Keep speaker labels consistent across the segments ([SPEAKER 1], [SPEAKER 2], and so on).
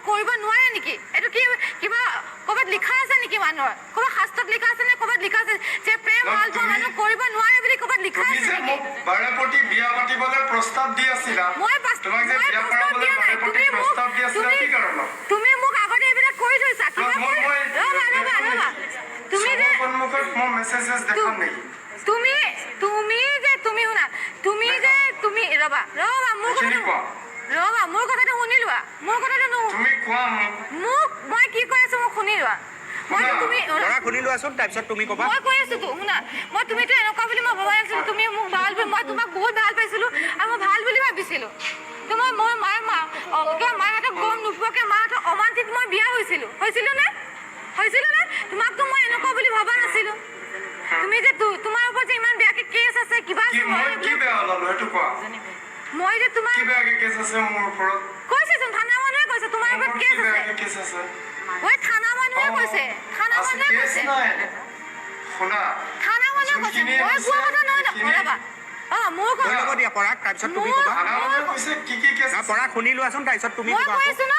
[SPEAKER 1] কৰিব নোৱাৰে নেকি? এইটো কি কিবা ক'ৰবাত লিখা আছে নেকি মানুহৰ? ক'ৰবাত শাস্ত্ৰত লিখা আছে নে ক'ৰবাত লিখা আছে যে প্ৰেম ভাল পোৱা মানুহ কৰিব নোৱাৰে বুলি ক'ৰবাত লিখা আছে নেকি?
[SPEAKER 2] বাৰেপতি বিয়া পাতিবলৈ প্ৰস্তাৱ দি আছিলা। তোমাক যে বিয়া কৰাবলৈ বাৰেপতি প্ৰস্তাৱ দি আছিলা কি কাৰণত?
[SPEAKER 1] তুমি মোক আগতে এইবিলাক কৰি থৈছা। ৰ'বা তুমি যে
[SPEAKER 2] সন্মুখত মই মেছেজেছ দেখাম নেকি?
[SPEAKER 1] তুমি শুনা তুমি যে তুমি ৰ'বা মোৰ কথাটো শুনি লোৱা। মোৰ কথাটো
[SPEAKER 2] তুমি কোৱা
[SPEAKER 1] মোক মই কি কৈ আছো মোক শুনি লোৱা। তুমি
[SPEAKER 3] শুনি লোৱাচোন, তাৰপিছত তুমি ক'বা।
[SPEAKER 1] মই কৈ আছো তো শুনা, তুমিতো এনেকুৱা বুলি মই ভবা নাছিলো। তুমি মোক ভাল মই তোমাক বহুত ভাল পাইছিলো আৰু মই ভাল বুলি ভাবিছিলো। তোমাৰ মই মাহঁতক গম নোপোৱাকে মাহঁতক অমান্তিত মই বিয়া হৈছিলো নে তোমাকতো মই এনেকুৱা বুলি ভবা নাছিলো। তুমি যে তোমাৰ ওপৰত যে ইমান বেয়াকে কেছ আছে কিবা আছে মই যে তোমাক কৈছেচোন থানা মানুহে কৈছে তোমাৰ ওপৰত কেছ আছে। থানা মানুহে কৈছে থানা মানুহে কৈছে মই কোৱা কথা নহয় ন। ৰ'বা মোৰ
[SPEAKER 3] হৈ ল'ব দিয়া পৰাগ, তাৰপিছত তুমি ক'বা। পৰাগ শুনি লোৱাচোন, তাৰপিছত তুমি
[SPEAKER 1] মই
[SPEAKER 3] ক'বা।
[SPEAKER 1] কৈ আছো ন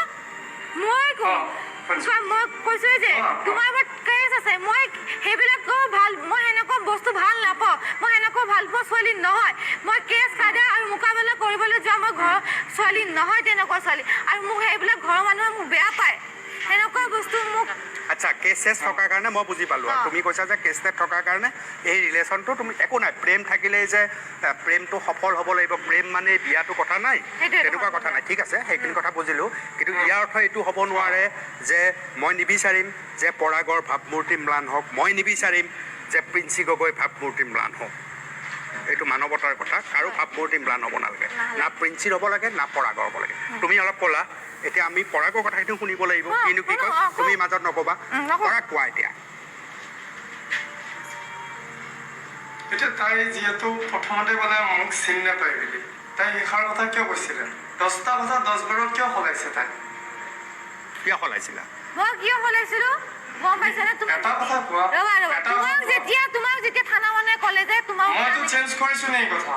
[SPEAKER 1] মই কৈছো যে তোমাৰ ওপৰত কেছ আছে। মই সেইবিলাকো ভাল মই সেনেকুৱা বস্তু ভাল নাপাওঁ। মই সেনেকুৱা ভাল পোৱা ছোৱালী নহয়। মই কেছ কাইদা আৰু মোকাবিলা কৰিবলৈ যোৱা মই ঘৰৰ ছোৱালী নহয়। তেনেকুৱা ছোৱালী আৰু মোক সেইবিলাক ঘৰৰ মানুহে মোক বেয়া পায়। সেনেকুৱা বস্তু মোক
[SPEAKER 3] আচ্ছা কেছ চেছ থকাৰ কাৰণে মই বুজি পালোঁ। আৰু তুমি কৈছা যে কেছ চেছ থকাৰ কাৰণে এই ৰিলেশ্যনটো তুমি একো নাই, প্ৰেম থাকিলেই যে প্ৰেমটো সফল হ'ব লাগিব, প্ৰেম মানে বিয়াটো কথা নাই, তেনেকুৱা কথা নাই। ঠিক আছে, সেইখিনি কথা বুজিলোঁ। কিন্তু ইয়াৰ অৰ্থ এইটো হ'ব নোৱাৰে যে মই নিবিচাৰিম যে পৰাগৰ ভাৱমূৰ্তি ম্লান হওক, মই নিবিচাৰিম যে প্ৰিন্সি গগৈ ভাৱমূৰ্তি ম্লান হওক। এইটো মানৱতাৰ কথা, কাৰো ভাৱমূৰ্তি ম্লান হ'ব নালাগে, না প্ৰিন্সিৰ হ'ব লাগে না পৰাগৰ হ'ব লাগে। তুমি অলপ ক'লা, এতিয়া আমি পৰাগৰ কথাখিনি শুনিব লাগিব। কিনো কি কয় তুমি মাজত নক'বা। পৰাগ কোৱা এতিয়া।
[SPEAKER 2] এতিয়া তাই যিহেতু প্ৰথমতে বোলে মোক চিনি নাপায় বুলি, তাই শেষৰ কথা কিয় কৈছিলে? 10টা কথা 10 বাৰত কিয় সলাইছে তাই?
[SPEAKER 3] কিয় সলাইছিলা?
[SPEAKER 1] মই কিয় সলাইছিলো গম পাইছানে? তুমি
[SPEAKER 2] এটা কথা কোৱা।
[SPEAKER 1] তোমাক যেতিয়া থানা মানুহে ক'লে যে
[SPEAKER 2] মইতো চেঞ্জ কৰিছো নে এই কথা?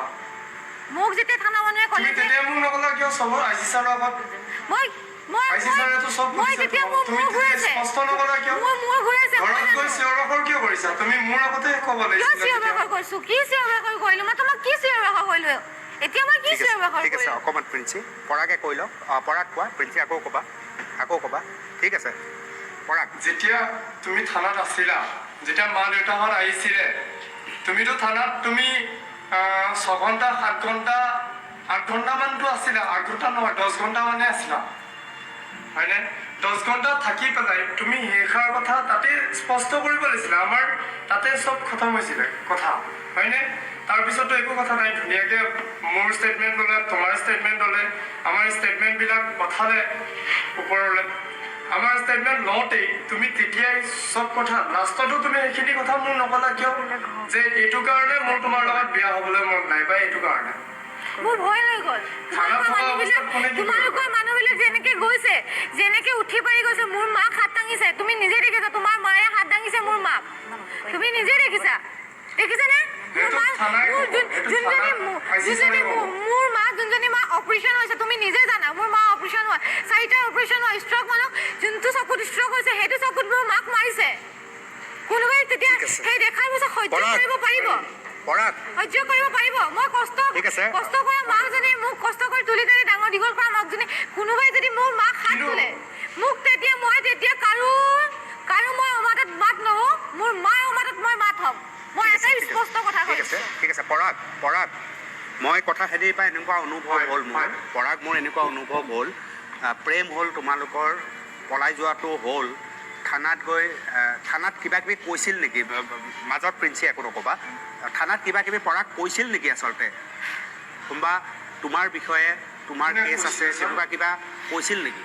[SPEAKER 1] মোক যেতিয়া থানা মানুহে ক'লে
[SPEAKER 2] তুমি তেতিয়া মোক নকলা কিয়? চবৰ আইচি ছাৰৰ আগত আইচি ছাৰেতো চব বুজিছে। তুমি তেতিয়া স্পষ্ট নকলা কিয়?
[SPEAKER 1] মোৰ ঘূৰাইছে
[SPEAKER 2] ঘৰত গৈ চিঞৰ-বাখৰ কিয় কৰিছা? তুমি মোৰ আগতে ক'ব লাগিছিলে।
[SPEAKER 1] চিঞৰ-বাখৰ কৰিছো? কি চিঞৰ-বাখৰ কৰিলো? মই তোমাক কি চিঞৰ-বাখৰ কৰিলো? এতিয়া মই কি চিঞৰ-বাখৰ
[SPEAKER 3] ঠিক আছে,
[SPEAKER 1] কৰিলো?
[SPEAKER 3] অকণমান প্ৰিন্সি পৰাগে কৈ লওক। পৰাগ কোৱা, প্ৰিন্সি আকৌ ক'বা। ঠিক আছে পৰাগ।
[SPEAKER 2] যেতিয়া তুমি থানাত আছিলা, যেতিয়া মা দেউতাহঁত আহিছিলে, তুমিতো থানাত 6 ঘণ্টা 7 ঘণ্টা 8 ঘণ্টামানতো আছিলা। 8 ঘণ্টা নহয় 10 ঘণ্টা মানে আছিলা, হয়নে? 10 ঘণ্টা থাকি পেলাই তুমি শেষৰ কথা তাতে স্পষ্ট কৰিব লাগিছিলে। আমাৰ তাতে চব খতম হৈছিলে কথা, হয়নে? তাৰপিছতো একো কথা নাই। ধুনীয়াকৈ মোৰ ষ্টেটমেণ্ট ল'লে, তোমাৰ ষ্টেটমেণ্ট ল'লে, আমাৰ ষ্টেটমেণ্টবিলাক পঠালে ওপৰলৈ। আমাৰ ষ্টেটমেণ্ট লওঁতেই তুমি তেতিয়াই চব কথা লাষ্টতো তুমি সেইখিনি কথা মোৰ নকলা কিয়? যে এইটো কাৰণে মোৰ তোমাৰ লগত বিয়া হ'বলৈ মন নাই বা এইটো কাৰণে
[SPEAKER 1] মোৰ ভয় হৈ গ'ল। তোমালোকৰ মানুহবিলাক যেনেকে গৈছে, যেনেকে উঠি পাৰি গৈছে, মোৰ মাক হাত দাঙিছে। তুমি নিজে দেখিছা, তোমাৰ মায়ে হাত দাঙিছে মোৰ মাক। তুমি নিজে দেখিছানে? যোনজনী মা অপাৰেশ্যন হৈছে, তুমি নিজে জানা। মোৰ মা অপাৰেশ্যন হয়, 4টা অপাৰেশ্যন হয়। ষ্ট্ৰক মানুহ যোনটো চকুত ষ্ট্ৰক হৈছে সেইটো চকুত মোৰ মাক মাৰিছে। কোনোবাই তেতিয়া সেই দেখাৰ পিছত সহ্য কৰিব পাৰিব? সহ্য কৰিব পাৰিব? মই কষ্ট কৰা মাকজনী, মোক কষ্ট কৰি তুলি তালি ডাঙৰ দীঘল কৰা মাকজনী, কোনোবাই যদি মোৰ মাক হাত তোলে, মোক তেতিয়া কাৰো মই অমাতত মাত নহওঁ। মোৰ মাৰ অমাতত মই মাত হ'ম। মই এটাই স্পষ্ট কথা কৈছো।
[SPEAKER 3] ঠিক আছে পৰাগ, মই কথাখিনিৰ পৰা এনেকুৱা অনুভৱ হ'ল মোৰ এনেকুৱা অনুভৱ হ'ল, প্ৰেম হ'ল তোমালোকৰ, পলাই যোৱাটো হ'ল। থানাত কিবা কিবি কৈছিল নেকি মাজত? প্ৰিন্সি একো নক'বা। থানাত কিবা কিবি পৰাগ কৈছিল নেকি আচলতে? কোনোবা তোমাৰ বিষয়ে, তোমাৰ কেছ আছে তেনেকুৱা কিবা কৈছিল নেকি?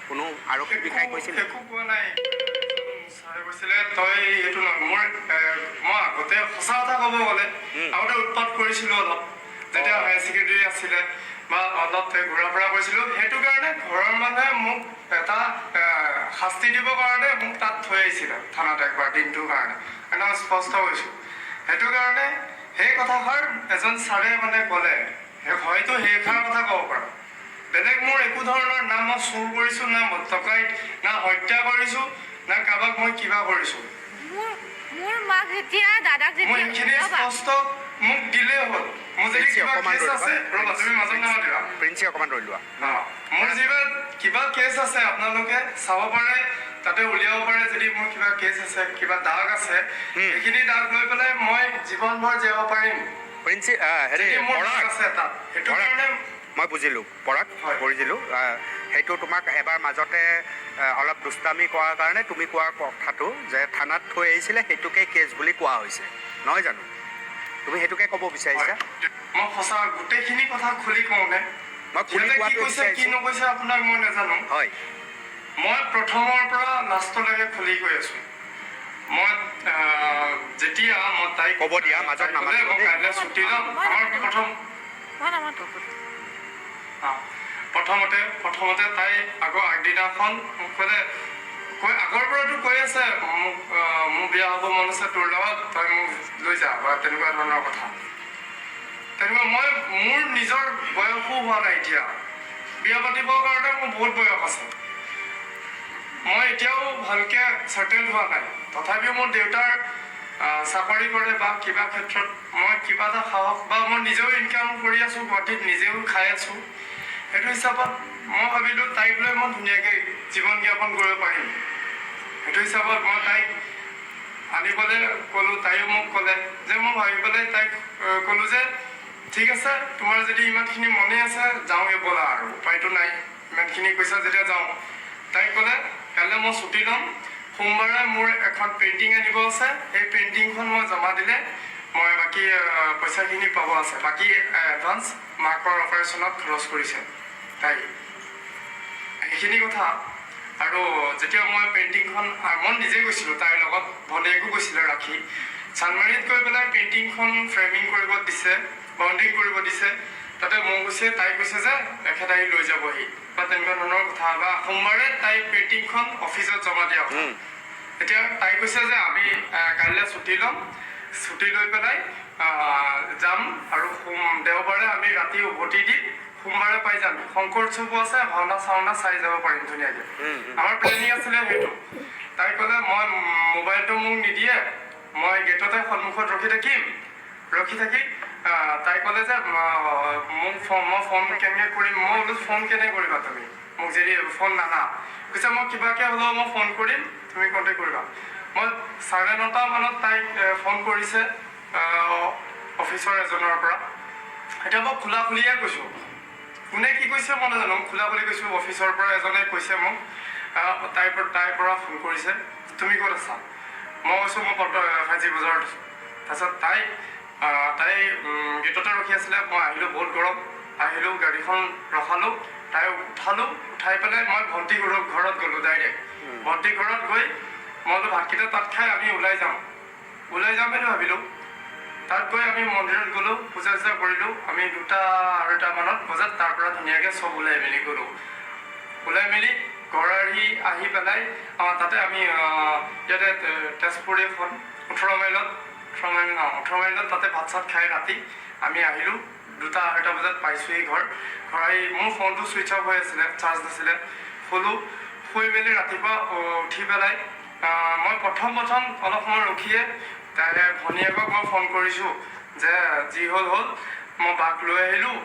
[SPEAKER 3] কোনো আৰক্ষী বিষয়াই কৈছিল?
[SPEAKER 2] একো কোৱা নাই। ছাৰে কৈছিলে তই এইটো মই আগতে সঁচা কথা ক'ব গ'লে আগতে উৎপাত কৰিছিলো অলপ, যেতিয়া হায়াৰ ছেকেণ্ডেৰী আছিলে বা অলপ ঘূৰা ফুৰা কৰিছিলো। সেইটো কাৰণে ঘৰৰ মানুহে মোক এটা শাস্তি দিবৰ কাৰণে মোক তাত থৈ আহিছিলে থানাত একবাৰ দিনটোৰ কাৰণে। একদম স্পষ্ট হৈছোঁ। সেইটো কাৰণে সেই কথাষাৰ এজন ছাৰে ক'লে, হয়তো সেইষাৰ কথা ক'ব পাৰোঁ বেলেগ মোৰ একো ধৰণৰ না মই চুৰ কৰিছোঁ, না ডকাইত, না হত্যা কৰিছোঁ, না কাৰোবাক মই কিবা কৰিছোঁ।
[SPEAKER 1] মোৰ মাক যেতিয়া দাদাক
[SPEAKER 2] মই
[SPEAKER 1] যেতিয়া
[SPEAKER 2] এইখিনি স্পষ্ট মোক দিলেই হ'ল। মোৰ যদি কিবা কেছ আছে, ৰ'বা তুমি মাজত নামাতিবা।
[SPEAKER 3] প্ৰিন্সি অকণমান ৰৈ লোৱা।
[SPEAKER 2] মোৰ কিবা কেছ আছে আপোনালোকে চাব পাৰে, তাতে উলিয়াব পাৰে। যদি মোৰ কিবা কেছ আছে, কিবা দাগ আছে, সেইখিনি দাগ লৈ পেলাই মই জীৱনভৰ জীয়াব পাৰিম।
[SPEAKER 3] প্ৰিন্সি হেৰি
[SPEAKER 2] মোৰ দাগ আছে তাত, সেইটো কাৰণে
[SPEAKER 3] মই বুজিলোঁ পৰাগ, বুজিলোঁ। সেইটো তোমাক এবাৰ মাজতে অলপ দুষ্টামি কৰাৰ কাৰণে তুমি কোৱা কথাটো যে থানাত থৈ আহিছিলে সেইটোকে কেছ বুলি কোৱা হৈছে, নহয় জানো? তুমি সেইটোকে ক'ব বিচাৰিছা?
[SPEAKER 2] মই সঁচা গোটেইখিনি কথা খুলি কওঁনে?
[SPEAKER 3] মই খুলি কোৱাটো
[SPEAKER 2] কি নকৈছে আপোনাক মই নাজানো।
[SPEAKER 3] হয়,
[SPEAKER 2] মই প্ৰথমৰ পৰা লাষ্টলৈকে খুলি কৈ আছোঁ। মই যেতিয়া মই তাইক
[SPEAKER 3] ক'ব দিয়া, মাজত নামাতিব
[SPEAKER 2] মই কাইলৈ ছুটি ল'ম। প্ৰথমতে তাই আগদিনাখন মোক ক'লে, আগৰ পৰাতো কৈ আছে মোক মোৰ বিয়া হ'ব মন আছে তোৰ লগত, তই মোক লৈ যা, বা তেনেকুৱা ধৰণৰ কথা। তেনেকুৱা মোৰ নিজৰ বয়সো হোৱা নাই এতিয়া, বিয়া পাতিবৰ কাৰণে মোৰ বহুত বয়স আছে। মই এতিয়াও ভালকৈ ছেটেল হোৱা নাই। তথাপিও মোৰ দেউতাৰ চাকৰি কৰে বা কিবা ক্ষেত্ৰত মই কিবা এটা সাহস বা মই নিজেও ইনকাম কৰি আছোঁ, গুৱাহাটীত নিজেও খাই আছোঁ। সেইটো হিচাপত মই ভাবিলোঁ তাইক লৈ মই ধুনীয়াকৈ জীৱন যাপন কৰিব পাৰিম। সেইটো হিচাপত মই তাইক আনিবলৈ ক'লোঁ। তাইও মোক ক'লে যে মই ভাবি পেলাই তাইক ক'লোঁ যে ঠিক আছে, তোমাৰ যদি ইমানখিনি মনে আছে যাওঁগৈ ব'লা, আৰু উপায়তো নাই, ইমানখিনি কৈছা যেতিয়া যাওঁ। তাইক ক'লে কাইলৈ মই ছুটি ল'ম, সোমবাৰে মোৰ এখন পেইণ্টিং আনিব আছে, সেই পেইণ্টিংখন মই জমা দিলে মই বাকী পইচাখিনি পাব আছে। বাকী এডভান্স মাকৰ অপাৰেশ্যনত খৰচ কৰিছে তাই, সেইখিনি কথা। আৰু যেতিয়া মই পেইণ্টিংখন মই নিজে গৈছিলোঁ, তাইৰ লগত ভনীয়েকো গৈছিলে ৰাখি, চানমাৰীত গৈ পেলাই পেইণ্টিংখন ফ্ৰেমিং কৰিব দিছে, বাউণ্ডেৰিং কৰিব দিছে। তাতে মই কৈছে, তাই কৈছে যে এখেত আহি লৈ যাবহি বা তেনেকুৱা ধৰণৰ কথা। বা সোমবাৰে তাই পেইণ্টিংখন অফিচত জমা দিয়া কথা। এতিয়া তাই কৈছে যে আমি কাইলৈ ছুটি ল'ম, ছুটি লৈ পেলাই যাম, আৰু দেওবাৰে আমি ৰাতি উভতি দি সোমবাৰে পাই যাম। শংকৰ উৎসৱো আছে, ভাওনা চাওনা চাই যাব পাৰিম ধুনীয়াকৈ। আমাৰ প্লেনিং আছিলে সেইটো। তাই ক'লে মই মোবাইলটো মোক নিদিয়ে, মই গেটতে সন্মুখত ৰখি থাকি তাই ক'লে যে মোক মই ফোন কেনেকৈ কৰিম। মই বোলো ফোন কেনেকৈ কৰিবা তুমি, মোক যদি ফোন নানা। কৈছে মই কিবাকৈ হ'লেও মই ফোন কৰিম, তুমি কণ্টেক্ট কৰিবা। মই 9:30 মানত তাইক ফোন কৰিছে অফিচৰ এজনৰ পৰা। এতিয়া মই খোলাখুলিয়ে কৈছোঁ, কোনে কি কৈছে মই নাজানো, খোলাখুলি কৈছোঁ। অফিচৰ পৰা এজনে কৈছে মোক তাইৰ পৰা ফোন কৰিছে, তুমি ক'ত আছা? মই কৈছোঁ মই ফাঁচী বজাৰত আছোঁ। তাৰপিছত তাই গেটতে ৰখি আছিলে। মই আহিলোঁ, বহুত গৰম, আহিলোঁ, গাড়ীখন ৰখালোঁ, তাই উঠালোঁ, উঠাই পেলাই মই ভণ্টি ঘৰত গ'লোঁ ডাইৰেক্ট। ভণ্টি ঘৰত গৈ মই বোলো ভাতকেইটা তাত খাই আমি ওলাই যাম বুলি ভাবিলোঁ। তাত গৈ আমি মন্দিৰত গ'লোঁ, পূজা চূজা কৰিলোঁ। আমি 2-2:30 বজাত তাৰ পৰা ধুনীয়াকৈ চব ওলাই মেলি গ'লোঁ। ওলাই মেলি ঘৰ আহি পেলাই তাতে আমি ইয়াতে তেজপুৰ এখন 18 মাইলত তাতে ভাত চাত খাই ৰাতি আমি আহিলোঁ। 2-2:30 বজাত পাইছোঁহি ঘৰ আহি মোৰ ফোনটো ছুইচ অফ হৈ আছিলে, চাৰ্জ নাছিলে। শুই মেলি ৰাতিপুৱা উঠি পেলাই মই প্ৰথম অলপ সময় ৰখিয়ে তাই ভনীয়েকক মই ফোন কৰিছোঁ যে যি হ'ল মই বাক লৈ আহিলোঁ,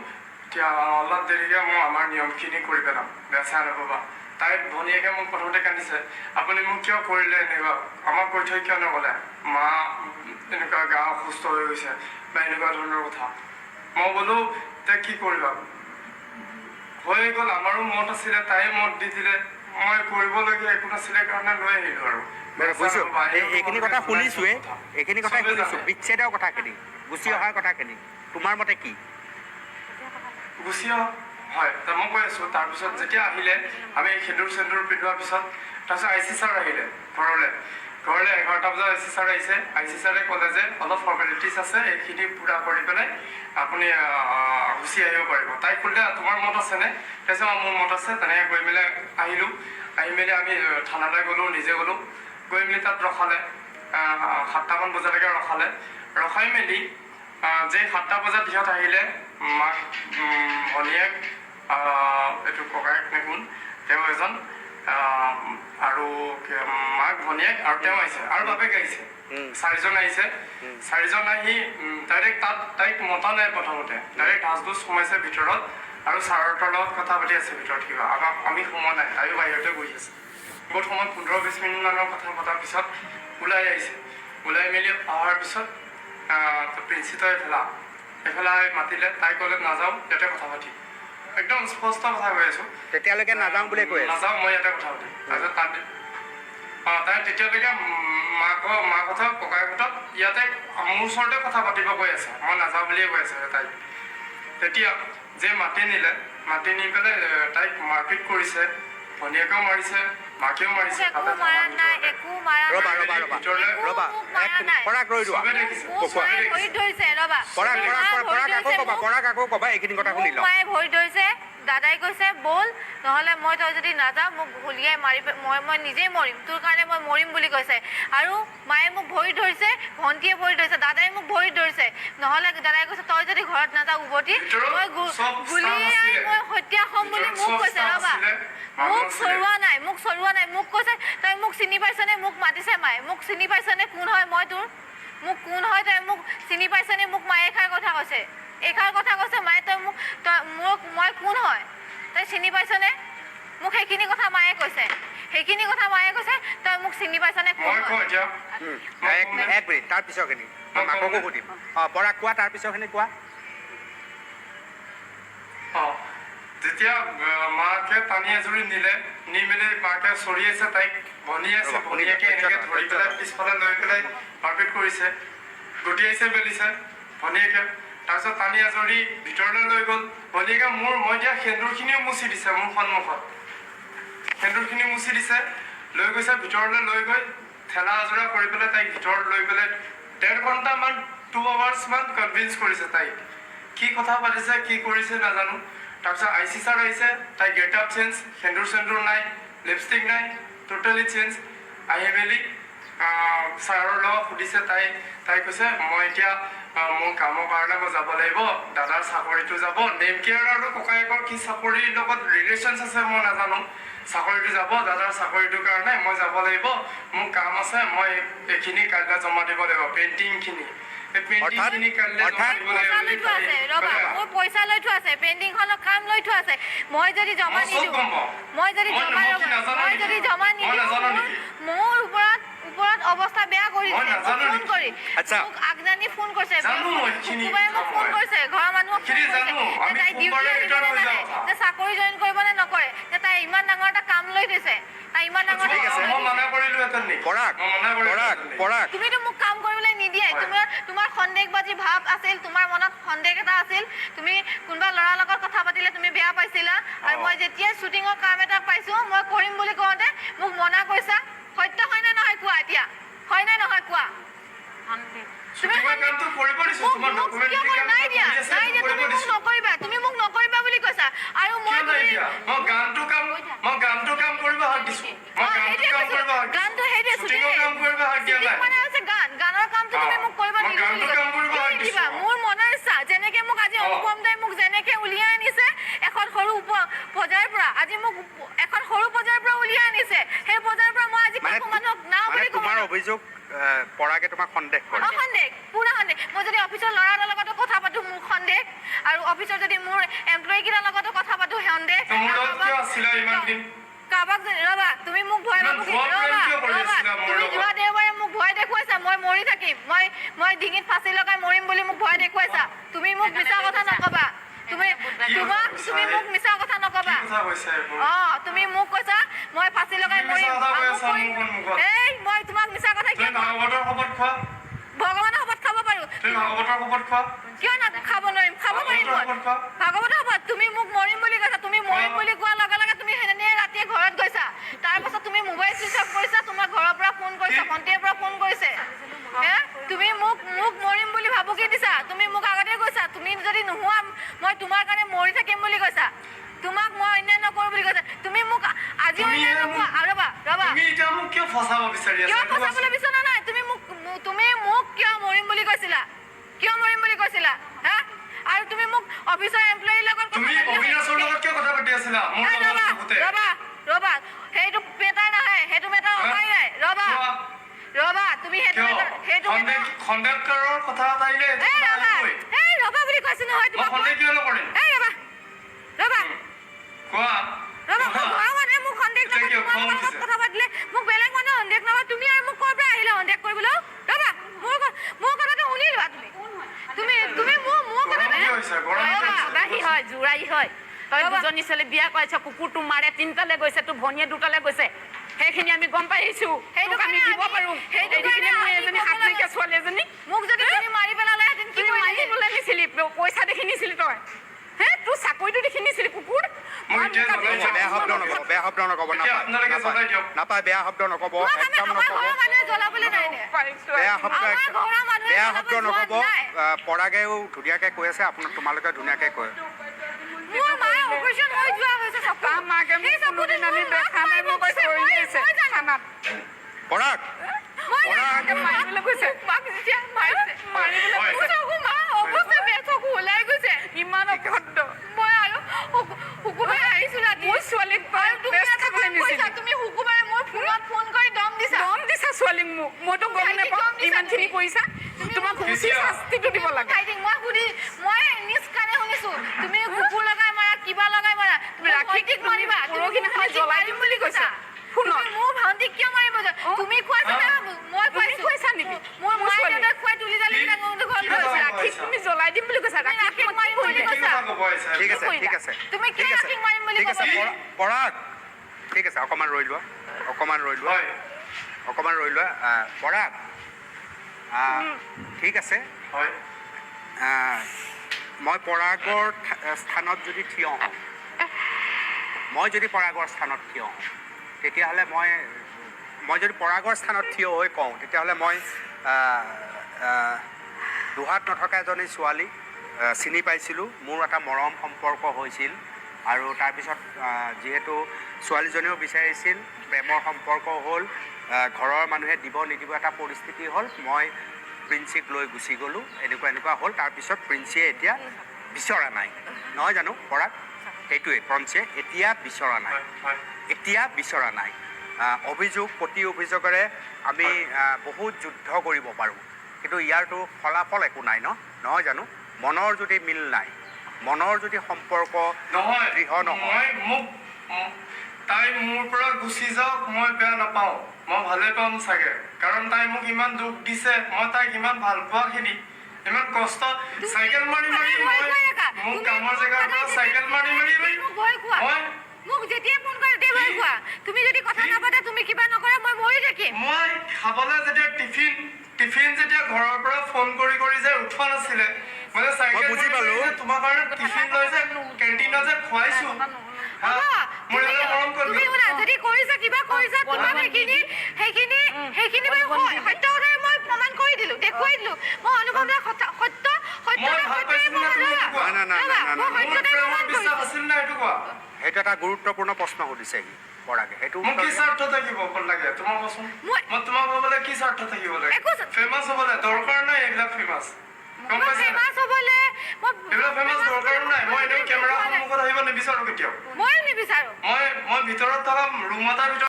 [SPEAKER 2] এতিয়া অলপ দেৰিকৈ মই আমাৰ নিয়মখিনি কৰি পেলাম, বেয়া চেয়া নাপাবা। তাই ভনীয়েকে মোক প্ৰথমতে কান্দিছে, আপুনি মোক কিয় কৰিলে এনেকুৱা, আমাক কৈ থৈ কিয় নগ'লে, মা এনেকুৱা গা অসুস্থ হৈ গৈছে বা এনেকুৱা ধৰণৰ কথা। মই বোলো এতিয়া কি কৰিবা, হৈ গ'ল, আমাৰো মত আছিলে, তাইয়ে মত দি দিলে, মই কৰিবলগীয়া একো নাছিলে কাৰণে লৈ আহিলোঁ। আৰু
[SPEAKER 3] এইখিনি কথা শুনিছোঁৱেই, এইখিনি কথাই শুনিছোঁ। বিচ্ছেদৰ কথাখিনি, গুচি অহাৰ কথাখিনি তোমাৰ মতে কি?
[SPEAKER 2] গুচি হয়, মই কৈ আছোঁ। তাৰপিছত যেতিয়া আহিলে আমি সেন্দুৰ পিন্ধোৱাৰ পিছত তাৰপিছত IC ছাৰ আহিলে ঘৰলৈ 11টা বজাত IC ছাৰ আহিছে। IC ছাৰে ক'লে যে অলপ ফৰ্মেলিটিছ আছে, এইখিনি পূৰা কৰি পেলাই আপুনি গুচি আহিব পাৰিব। তাইক ক'লে তোমাৰ মত আছেনে? তাৰপিছত মোৰ মত আছে। তেনেকৈ গৈ মেলি আহিলোঁ। আহি মেলি আমি থানালৈ গ'লোঁ, নিজে গ'লোঁ। গৈ মেলি তাত ৰখালে, 7টামান বজালৈকে ৰখাই মেলি যে 7টা বজাত সিহঁত আহিলে, মাক ভনীয়েক এইটো ককায়েক নে কোন তেওঁ এজন আৰু মাক ভনীয়েক আৰু তেওঁ আহিছে আৰু বাপেক আহিছে 4জন আহিছে 4জন আহি ডাইৰেক্ট তাইক মতা নাই প্ৰথমতে ডাইৰেক্ট হাজবুজ সোমাইছে ভিতৰত আৰু ছাৰৰ লগত কথা পাতি আছে ভিতৰত কিবা আমি সোমোৱা নাই তাইও বাহিৰতে বহি আছে বহুত সময় 15-20 মিনিটমানৰ কথা পতাৰ পিছত ওলাই আহিছে ওলাই মেলি অহাৰ পিছত প্ৰিন্সিপাল এফালে মাতিলে তাই ক'লে নাযাওঁ ইয়াতে কথা পাতি একদম স্পষ্ট কথা কৈ আছোঁ
[SPEAKER 3] তেতিয়ালৈকে নাযাওঁ বুলি কৈ
[SPEAKER 2] নাযাওঁ মই ইয়াতে কথা পাতিম তাৰপিছত তাই তেতিয়ালৈকে মাকহঁতক ককায়েকহঁতক ইয়াতে মোৰ ওচৰতে কথা পাতিব কৈ আছে মই নাযাওঁ বুলিয়ে কৈ আছে তাইক তেতিয়া যে মাতি নিলে মাতি নি পেলাই তাইক মাৰপিট কৰিছে ভনীয়েকেও মাৰিছে মাকেও মাৰিছে
[SPEAKER 1] দাদাই কৈছে বল নহ'লে মই তই যদি নাযাওঁ মোক ভুলিয়াই মাৰিব মই নিজেই মৰিম তোৰ কাৰণে মই মৰিম বুলি কৈছে আৰু মায়ে মোক ভৰিত ধৰিছে ভণ্টিয়ে ভৰিত ধৰিছে দাদাই মোক ভৰিত ধৰিছে নহ'লে দাদাই কৈছে তই যদি ঘৰত নাযাওঁ উভতি মই গুলিয়াই মই হত্যা হ'ম বুলি মোক কৈছে ৰ'বা মোক চৰোৱা নাই মোক কৈছে তই মোক চিনি পাইছনে মোক মাতিছে মায়ে মোক চিনি পাইছনে কোন হয় মই তোৰ মোক কোন হয় তই মোক চিনি পাইছনে মোক মায়ে এষাৰ কথা কৈছে মায়ে তই মোক মই কোন হয় তই চিনি পাইছনে মোক সেইখিনি কথা মায়ে কৈছে তই মোক চিনি পাইছনে কোন
[SPEAKER 3] এক মিনিট তাৰ পিছৰখিনি মই মাককো সুধিম পৰাগ কোৱা তাৰ পিছৰখিনি কোৱা
[SPEAKER 2] যেতিয়া মাকে টানি এজুৰি নিলে নি মেলি মাকে চৰিয়াইছে তাইক ভনীয়েকে এনেকৈ ধৰি পেলাই পিছফালে লৈ পেলাই মাৰপিট কৰিছে গটিয়াইছে মেলিছে ভনীয়েকে তাৰপিছত টানি আজৰি ভিতৰলৈ লৈ গ'ল ভনীয়েকে মই দিয়া সেন্দুৰখিনিও মুচি দিছে মোৰ সন্মুখত সেন্দুৰখিনি মুচি দিছে লৈ গৈছে ভিতৰলৈ লৈ গৈ ঠেলা আজৰা কৰি পেলাই তাইক ভিতৰত লৈ পেলাই 1.5 ঘণ্টামান 2 আৱাৰ্ছমান কনভিন্স কৰিছে তাইক কি কথা পাতিছে কি কৰিছে নাজানো তাৰপিছত IC ছাৰ আহিছে তাই গেট আপ চেঞ্জ সেন্দুৰ নাই লিপষ্টিক নাই টোটেলি চেঞ্জ আহি মেলি ছাৰৰ লগত সুধিছে তাই কৈছে মই এতিয়া মোৰ কামৰ কাৰণে মই যাব লাগিব দাদাৰ চাকৰিটো যাব নেম কেয়াৰ আৰু ককায়েকৰ কি চাকৰিৰ লগত ৰিলেশ্যনছ আছে মই নাজানো চাকৰিটো যাব দাদাৰ চাকৰিটোৰ কাৰণে মই যাব লাগিব মোৰ কাম আছে মই এইখিনি কাইলৈ জমা দিব লাগিব পেইণ্টিংখিনি
[SPEAKER 1] পইচা লৈ থোৱা আছে পেইণ্টিংখনৰ কাম লৈ থোৱা আছে মই যদি জমা নিদিওঁ মোৰ ওপৰত অৱস্থা বেয়া কৰিছে ফোন কৰি মোক আগজানি ফোন কৰিছে মোক ফোন কৰিছে ঘৰৰ মানুহক তাই ডিউটি আহিব নে নাহে যে চাকৰি জইন কৰিব নে নকৰে যে তাই ইমান ডাঙৰ এটা কাম লৈ দিছে তাই ইমান ডাঙৰ তুমিতো মোক কাম কৰিবলৈ নিদিয়ে তোমাৰ সন্দেহবাদী ভাৱ আছিল তোমাৰ মনত সন্দেহ এটা আছিল তুমি কোনোবা ল'ৰাৰ লগত কথা পাতিলে তুমি বেয়া পাইছিলা আৰু মই যেতিয়া শ্বুটিঙৰ কাম এটা পাইছো মই কৰিম বুলি কওঁতে মোক মনা কৈছা সত্য হয় নে নহয় কোৱা এতিয়া হয় নে নহয় কোৱা তুমি মোক নকৰিবা বুলি কৈছা আৰু গানটো গানৰ কামটো তুমি মোক কৰিব নিদিবা মোৰ মনৰ ইচ্ছা যেনেকে মোক আজি অনুপম দাই মোক যেনেকে উলিয়াই আনিছে এখন সৰু পৰ্যায়ৰ পৰা আজি মোক এখন সৰু পৰ্যায়ৰ পৰা উলিয়াই আনিছে সেই পৰ্যায়ৰ পৰা মই আজি মানুহক না বুলি
[SPEAKER 3] তোমাৰ অভিযোগ পৰাগে তোমাক সন্দেহ কৰে
[SPEAKER 1] সন্দেহ পুৰা সন্দেহ মই যদি অফিচৰ ল'ৰাৰ লগতো কথা পাতো মোৰ সন্দেহ আৰু অফিচৰ যদি মোৰ এমপ্লয়ীকেইটাৰ লগতো কথা পাতো সন্দেহ কাৰোবাক ৰবা তুমি মোক ভয় তুমি যোৱা দেওবাৰে মোক ভয় দেখুৱাইছা মই মৰি থাকিম মই ডিঙিত ফাঁচি লগাই মৰিম বুলি মোক ভয় দেখুৱাইছা তুমি মোক মিছা কথা নকবা তুমি মোক মিছা কথা নকবা তুমি মোক কৈছা মই ফাঁচি লগাই মৰিম মই তোমাক মিছা কথা কিয় ভগৱানৰ শপত খাব পাৰো কিয় খাব নোৱাৰিম খাব পাৰিম ভাগৱতৰ শপত তুমি মোক মৰিম বুলি কৈছা তুমি মৰিম বুলি কোৱাৰ লগে লগে তুমি সেনে ৰাতিয়ে ঘৰত গৈছা তাৰপাছত তুমি মোবাইল চুইচ অফ কৰিছা তোমাৰ ঘৰৰ পৰা ফোন কৰিছা ভণ্টিৰ পৰা ফোন কৰিছে তুমি মোক মৰিম বুলি ভাবুকি দিছা তুমি মোক আগতে কৈছা তুমি যদি নোহোৱা মই তোমাৰ কাৰণে মৰি থাকিম বুলি কৈছা তোমাক মই অন্যায় নকৰো বুলি কৈছা তুমি মোক আজি অন্যায় নকৰা ৰবা
[SPEAKER 2] কিয় ফচাবলৈ
[SPEAKER 1] বিচৰা নাই তুমি মোক কিয় মৰিম বুলি কৈছিলা হা আৰু তুমি মোক অফিচৰ এমপ্লয়ীৰ লগত কথা
[SPEAKER 2] তুমি
[SPEAKER 1] পাতি
[SPEAKER 2] অবিনাশৰ লগত কিয় কথা পাতি আছিলা মোৰ
[SPEAKER 1] এই
[SPEAKER 2] লগত
[SPEAKER 1] ৰবা
[SPEAKER 2] থাকোতে
[SPEAKER 1] ৰবা ৰবা সেইটো মেটাৰ নাহে সেইটো মেটাৰ অহাই নাই ৰবা ৰবা তুমি সেইটো
[SPEAKER 2] খণ্ডেকাৰৰ কথা এটা আহিলে
[SPEAKER 1] এই ৰবা বুলি কৈছো নহয়
[SPEAKER 2] মই সন্দেহ কিয় নকৰিম
[SPEAKER 1] এই ৰবা ৰবা
[SPEAKER 2] কোৱা
[SPEAKER 1] ৰবা ঘৰৰ মানুহে মোক সন্দেহ নকৰে কথা পাতিলে মোক বেলেগ মানুহে সন্দেহ নকৰে তুমি আৰু মোক ক'ৰ পৰা আহিলে সন্দেহ কৰিবলৈ ৰবা মোৰ কথাটো শুনি লোৱা তুমি মোৰ
[SPEAKER 4] বাহী হয় জোৰাই হয় তই দুজনী ছোৱালী বিয়া কৰাইছ কুকুৰটো মাৰে 3টালৈ গৈছে তোৰ ভনীয়ে 2টালৈ গৈছে সেইখিনি আমি গম পাই আহিছো
[SPEAKER 1] সেইটো
[SPEAKER 4] আমি দিব পাৰো সেইখিনি মই এজনী হাত নাইকিয়া ছোৱালী এজনী
[SPEAKER 1] মোক যদি তুমি মাৰি পেলালেহেঁতেন কি
[SPEAKER 4] তুমি মাৰি পেলাই নিছিলি পইচা দেখি নিছিলি তই হে তোৰ চাকৰিটো দেখি নিছিলি কুকুৰ
[SPEAKER 3] বেয়া শব্দ নক'ব নাপায় বেয়া শব্দ নক'ব একদম নক'ব বেয়া শব্দ নক'ব পৰাগেও ধুনীয়াকৈ কৈ আছে তোমালোকে ধুনীয়াকৈ কয়
[SPEAKER 1] মোৰ মাৰ অপাৰেশ্যন হৈ যোৱা হৈছে
[SPEAKER 4] তাৰ মাকে মোক কোনোদিন আনি দেখা নাই মোক কৈছে হৈ গৈছে খানাত
[SPEAKER 3] পৰাগ
[SPEAKER 4] মাকে মাৰিবলৈ গৈছে ইমান অভদ্ৰ
[SPEAKER 1] মই আৰু শুকুৰবাৰে আহিছো ৰাতি
[SPEAKER 4] মোৰ ছোৱালীক
[SPEAKER 1] তুমি শুকুৰবাৰে মোৰ ফোনত ফোন কৰি দম দিছা
[SPEAKER 4] ছোৱালীক মোক মইতো গম নাপাওঁ ইমানখিনি কৰিছা তোমাক উচিত শাস্তিটো দিব লাগে
[SPEAKER 1] মই নিজ কাণে শুনিছো তুমি কুকুৰ লগাই মাৰা কিবা লগাই মাৰা তুমি ৰাখিক মাৰিবা
[SPEAKER 4] পৰহিদিনাখন জ্বলাই দিম বুলি কৈছা
[SPEAKER 1] মোৰ ভণ্টিক কিয় মাৰিব তুমি খুৱাইছা মই
[SPEAKER 4] খুৱাইছা নেকি
[SPEAKER 1] মোৰ মায়ে দেউতাক খুৱাই তুলি দালি
[SPEAKER 4] ৰাখিক তুমি জ্বলাই দিম বুলি কৈছা
[SPEAKER 1] ৰাখিক মাৰিম বুলি কৈছা
[SPEAKER 3] ঠিক আছে
[SPEAKER 1] তুমি কি ৰাখিক মাৰিম বুলি
[SPEAKER 3] ঠিক আছে পৰাগ ঠিক আছে অকণমান ৰৈ লোৱা পৰাগ ঠিক আছে মই পৰাগৰ স্থানত যদি থিয় হওঁ তেতিয়াহ'লে মই যদি পৰাগৰ স্থানত থিয় হৈ কওঁ তেতিয়াহ'লে মই দুহাত নথকা এজনী ছোৱালী চিনি পাইছিলোঁ মোৰ এটা মৰম সম্পৰ্ক হৈছিল আৰু তাৰপিছত যিহেতু ছোৱালীজনীও বিচাৰিছিল প্ৰেমৰ সম্পৰ্ক হ'ল ঘৰৰ মানুহে দিব নিদিব এটা পৰিস্থিতি হ'ল মই প্ৰিন্সিক লৈ গুচি গ'লোঁ এনেকুৱা হ'ল তাৰপিছত প্ৰিন্সিয়ে এতিয়া বিচৰা নাই নহয় জানো পৰাগ সেইটোৱে প্ৰিন্সিয়ে এতিয়া বিচৰা নাই অভিযোগ প্ৰতি অভিযোগেৰে আমি বহুত যুদ্ধ কৰিব পাৰোঁ কিন্তু ইয়াৰতো ফলাফল একো নাই নহয় জানো মনৰ যদি মিল নাই মনৰ যদি সম্পৰ্ক দৃঢ় নহয়
[SPEAKER 2] তাই মোৰ পৰা গুচি যাওক মই বেয়া নাপাওঁ মই ভালে পাম চাগে কাৰণ তাই মোক ইমান দুখ দিছে মই তাইক ইমান ভাল পোৱাখিনি ইমান কষ্ট চাইকেল মাৰি মোক কামৰ জেগাৰ পৰা চাইকেল মাৰি
[SPEAKER 1] মোক যেতিয়া ফোন কৰে দে ভয় খোৱা তুমি যদি কথা নাপাতা তুমি কিবা নকৰা মই মৰি থাকিম
[SPEAKER 2] মই খাবলৈ যেতিয়া টিফিন যেতিয়া ঘৰৰ পৰা ফোন কৰি যে উঠোৱা নাছিলে মানে চাইকেল
[SPEAKER 3] বুজি পালো
[SPEAKER 2] তোমাৰ কাৰণে টিফিন লৈ যে কেণ্টিনত যে খুৱাইছো
[SPEAKER 1] যদি কৰিছা কিবা কৰিছা তোমাক সেইখিনি বাৰু হয় সত্য কথাই মই প্ৰমাণ কৰি দিলো দেখুৱাই দিলো মই অনুভৱ সত্য
[SPEAKER 3] সেইটো এটা গুৰুত্বপূৰ্ণ প্ৰশ্ন সুধিছে সি পৰাগে সেইটো
[SPEAKER 2] মোক কি স্বাৰ্থ থাকিব লাগে তোমাক কোৱাচোন মই তোমাক ক'বলৈ কি স্বাৰ্থ থাকিব লাগে ফেমাছ হ'বলৈ দৰকাৰ নাই এইবিলাক ফেমাছ মই এনেও কেমেৰা সন্মুখত আহিব নিবিচাৰো কেতিয়াও
[SPEAKER 1] মই নিবিচাৰো
[SPEAKER 2] মই ভিতৰত থকা ৰুম এটাৰ ভিতৰত